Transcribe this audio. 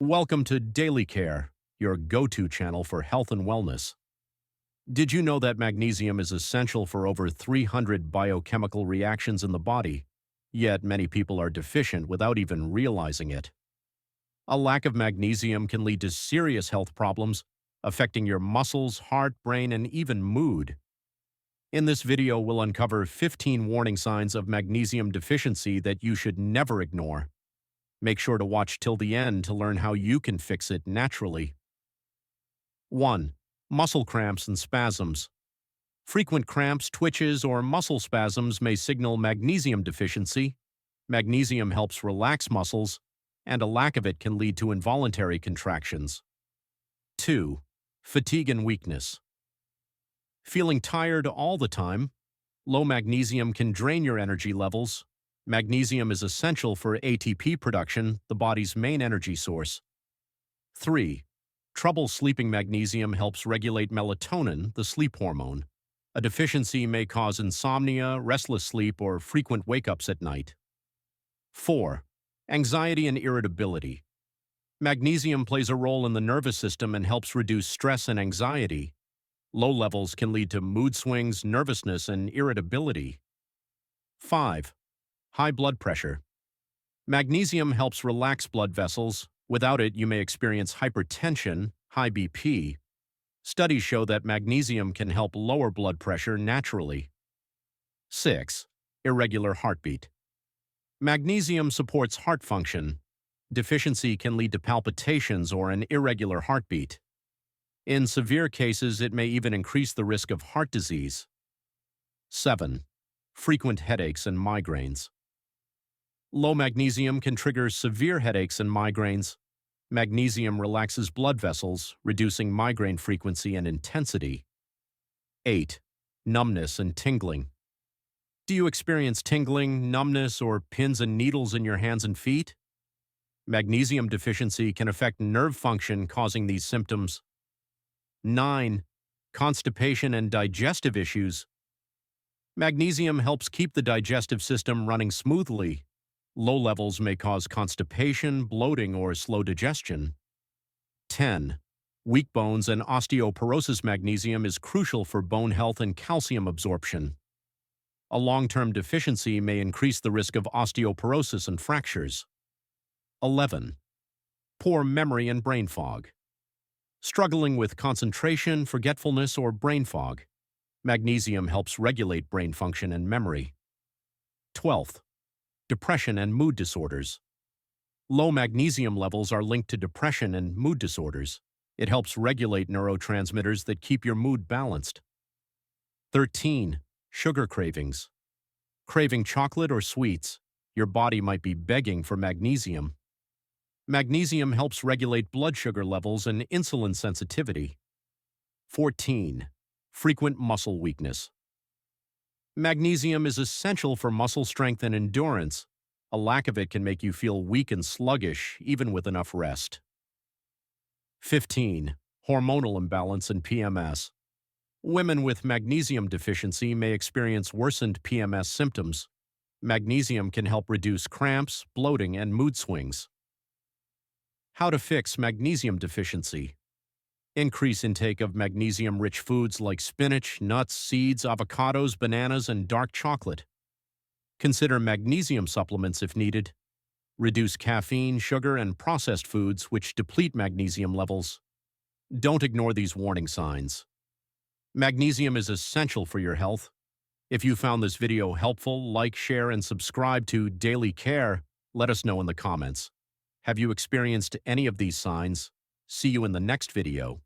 Welcome to Daily Care, your go-to channel for health and wellness. Did you know that magnesium is essential for over 300 biochemical reactions in the body? Yet many people are deficient without even realizing it. A lack of magnesium can lead to serious health problems, affecting your muscles, heart, brain, and even mood. In this video, we'll uncover 15 warning signs of magnesium deficiency that you should never ignore. Make sure to watch till the end to learn how you can fix it naturally. 1. Muscle cramps and spasms. Frequent cramps, twitches, or muscle spasms may signal magnesium deficiency. Magnesium helps relax muscles, and a lack of it can lead to involuntary contractions. 2. Fatigue and weakness. Feeling tired all the time? Low magnesium can drain your energy levels. Magnesium is essential for ATP production, the body's main energy source. 3. Trouble sleeping. Magnesium helps regulate melatonin, the sleep hormone. A deficiency may cause insomnia, restless sleep, or frequent wake-ups at night. 4. Anxiety and irritability. Magnesium plays a role in the nervous system and helps reduce stress and anxiety. Low levels can lead to mood swings, nervousness, and irritability. 5. High blood pressure. Magnesium helps relax blood vessels. Without it, you may experience hypertension, high BP. Studies show that magnesium can help lower blood pressure naturally. 6. Irregular heartbeat. Magnesium supports heart function. Deficiency can lead to palpitations or an irregular heartbeat. In severe cases, it may even increase the risk of heart disease. 7. Frequent headaches and migraines. Low magnesium can trigger severe headaches and migraines. Magnesium relaxes blood vessels, reducing migraine frequency and intensity. 8. Numbness and tingling. Do you experience tingling, numbness, or pins and needles in your hands and feet? Magnesium deficiency can affect nerve function, causing these symptoms. 9. Constipation and digestive issues. Magnesium helps keep the digestive system running smoothly. Low levels may cause constipation, bloating, or slow digestion. 10. Weak bones and osteoporosis. Magnesium is crucial for bone health and calcium absorption. A long-term deficiency may increase the risk of osteoporosis and fractures. 11. Poor memory and brain fog. Struggling with concentration, forgetfulness, or brain fog? Magnesium helps regulate brain function and memory. 12th. Depression and mood disorders. Low magnesium levels are linked to depression and mood disorders. It helps regulate neurotransmitters that keep your mood balanced. 13. Sugar cravings. Craving chocolate or sweets? Your body might be begging for magnesium. Magnesium helps regulate blood sugar levels and insulin sensitivity. 14. Frequent muscle weakness. Magnesium is essential for muscle strength and endurance. A lack of it can make you feel weak and sluggish, even with enough rest. 15. Hormonal imbalance and PMS. Women with magnesium deficiency may experience worsened PMS symptoms. Magnesium can help reduce cramps, bloating, and mood swings. How to fix magnesium deficiency. Increase intake of magnesium-rich foods like spinach, nuts, seeds, avocados, bananas, and dark chocolate. Consider magnesium supplements if needed. Reduce caffeine, sugar, and processed foods which deplete magnesium levels. Don't ignore these warning signs. Magnesium is essential for your health. If you found this video helpful, like, share, and subscribe to Daily Care. Let us know in the comments. Have you experienced any of these signs? See you in the next video.